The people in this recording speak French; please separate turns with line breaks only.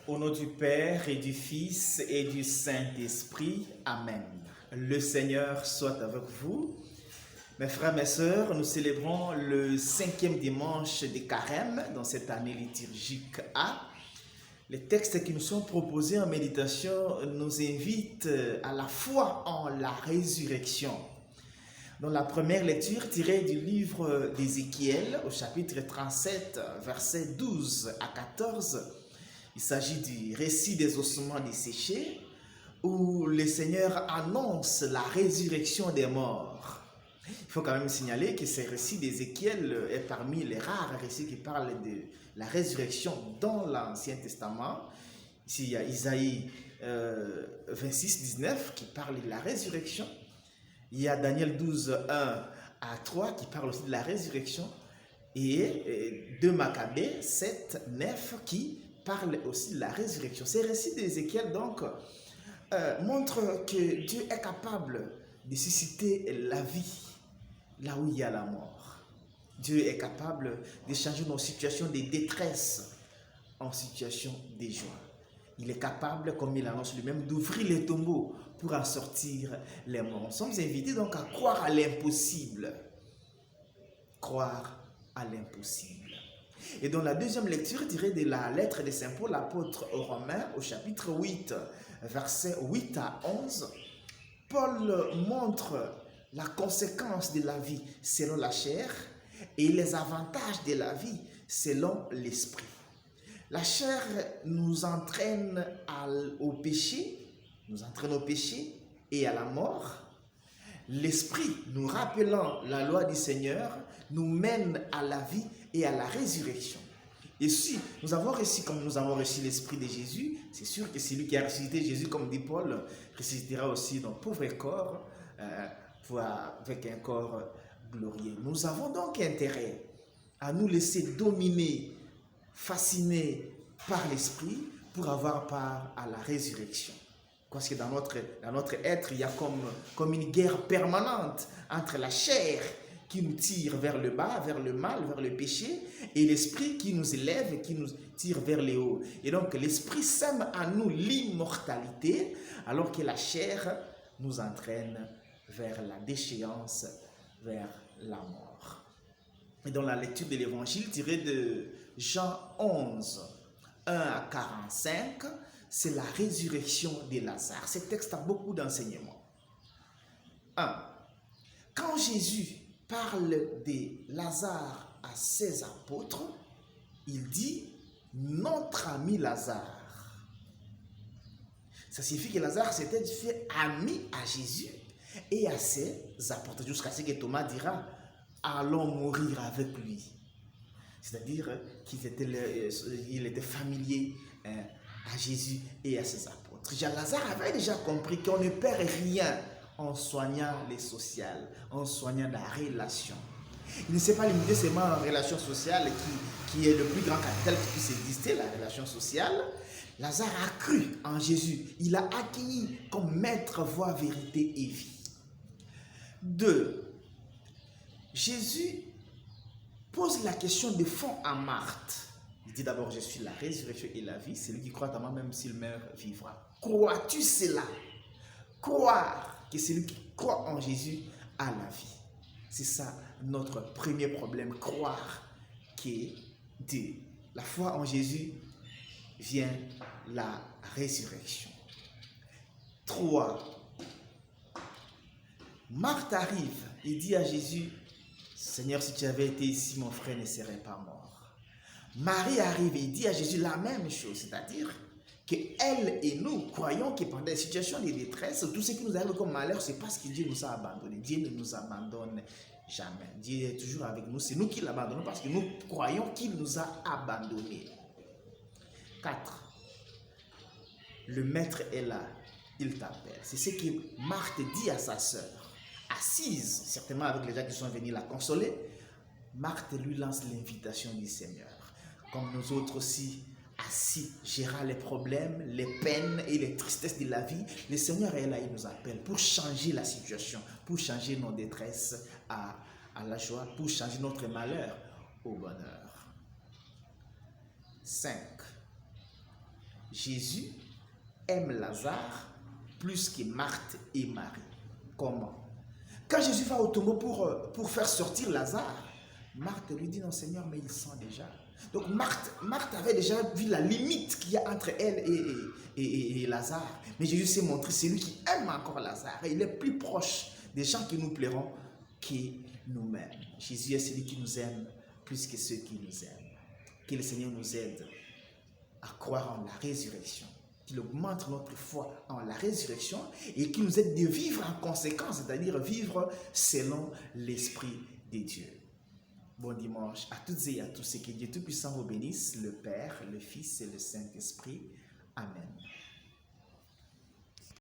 Au nom du Père et du Fils et du Saint-Esprit. Amen. Le Seigneur soit avec vous. Mes frères, mes sœurs, nous célébrons le 5e dimanche des Carême dans cette année liturgique A. Les textes qui nous sont proposés en méditation nous invitent à la foi en la résurrection. Dans la première lecture tirée du livre d'Ézéchiel, au chapitre 37, versets 12 à 14, il s'agit du récit des ossements desséchés, où le Seigneur annonce la résurrection des morts. Il faut quand même signaler que ce récit d'Ézéchiel est parmi les rares récits qui parlent de la résurrection dans l'Ancien Testament. Ici, il y a Isaïe 26, 19 qui parle de la résurrection. Il y a Daniel 12, 1 à 3 qui parle aussi de la résurrection. Et 2 Maccabées 7, 9 qui parle aussi de la résurrection. Ces récits d'Ézéchiel donc montrent que Dieu est capable de susciter la vie là où il y a la mort. Dieu est capable de changer nos situations de détresse en situation de joie. Il est capable, comme il annonce lui-même, d'ouvrir les tombeaux pour en sortir les morts. Nous sommes invités donc à croire à l'impossible. Croire à l'impossible. Et dans la deuxième lecture tirée de la lettre de Saint Paul, l'apôtre aux Romains, au chapitre 8, versets 8 à 11, Paul montre la conséquence de la vie selon la chair et les avantages de la vie selon l'esprit. La chair nous entraîne au péché, et à la mort. L'esprit, nous rappelant la loi du Seigneur, nous mène à la vie et à la résurrection. Et si nous avons reçu, comme nous avons reçu l'esprit de Jésus, c'est sûr que celui qui a ressuscité Jésus, comme dit Paul, ressuscitera aussi nos pauvres corps, avec un corps glorieux. Nous avons donc intérêt à nous laisser dominer, fasciner par l'esprit pour avoir part à la résurrection. Parce que dans notre être, il y a comme une guerre permanente entre la chair qui nous tire vers le bas, vers le mal, vers le péché, et l'esprit qui nous élève et qui nous tire vers le haut. Et donc l'esprit sème en nous l'immortalité, alors que la chair nous entraîne vers la déchéance, vers la mort. Et dans la lecture de l'évangile tirée de Jean 11, 1 à 45, c'est la résurrection de Lazare. Ce texte a beaucoup d'enseignements. 1. Quand Jésus parle de Lazare à ses apôtres, il dit « notre ami Lazare ». Ça signifie que Lazare s'était fait ami à Jésus et à ses apôtres, jusqu'à ce que Thomas dira « allons mourir avec lui ». C'est-à-dire qu'il était familier à Jésus et à ses apôtres. Lazare avait déjà compris qu'on ne perd rien en soignant les sociales, en soignant la relation. Il ne s'est pas limité seulement en relation sociale qui est le plus grand capital qui puisse exister, la relation sociale. Lazare a cru en Jésus. Il a accueilli comme maître, voie, vérité et vie. 2. Jésus pose la question de fond à Marthe. Il dit d'abord, je suis la résurrection et la vie. Celui qui croit en moi, même s'il meurt, vivra. Crois-tu cela? Croire que celui qui croit en Jésus a la vie. C'est ça notre premier problème. Croire que de la foi en Jésus vient la résurrection. 3. Marthe arrive et dit à Jésus, Seigneur, si tu avais été ici, mon frère ne serait pas mort. Marie arrive et dit à Jésus la même chose, c'est-à-dire qu'elle et nous croyons que pendant des situations de détresse, tout ce qui nous arrive comme malheur, c'est parce que Dieu nous a abandonnés. Dieu ne nous abandonne jamais. Dieu est toujours avec nous. C'est nous qui l'abandonnons parce que nous croyons qu'il nous a abandonnés. 4. Le maître est là, il t'appelle. C'est ce que Marthe dit à sa sœur. Assise, certainement avec les gens qui sont venus la consoler, Marthe lui lance l'invitation du Seigneur. Comme nous autres aussi, assis, gérant les problèmes, les peines et les tristesses de la vie, le Seigneur est là, il nous appelle pour changer la situation, pour changer nos détresses à la joie, pour changer notre malheur au bonheur. 5. Jésus aime Lazare plus que Marthe et Marie. Comment? Quand Jésus va au tombeau pour faire sortir Lazare, Marthe lui dit, non Seigneur, mais il sent déjà. Donc Marthe avait déjà vu la limite qu'il y a entre elle et Lazare. Mais Jésus s'est montré, c'est lui qui aime encore Lazare. Et il est plus proche des gens qui nous plairont que nous-mêmes. Jésus est celui qui nous aime plus que ceux qui nous aiment. Que le Seigneur nous aide à croire en la résurrection, qu'il augmente notre foi en la résurrection et qu'il nous aide de vivre en conséquence, c'est-à-dire vivre selon l'Esprit de Dieu. Bon dimanche à toutes et à tous et que Dieu Tout-Puissant vous bénisse, le Père, le Fils et le Saint-Esprit. Amen.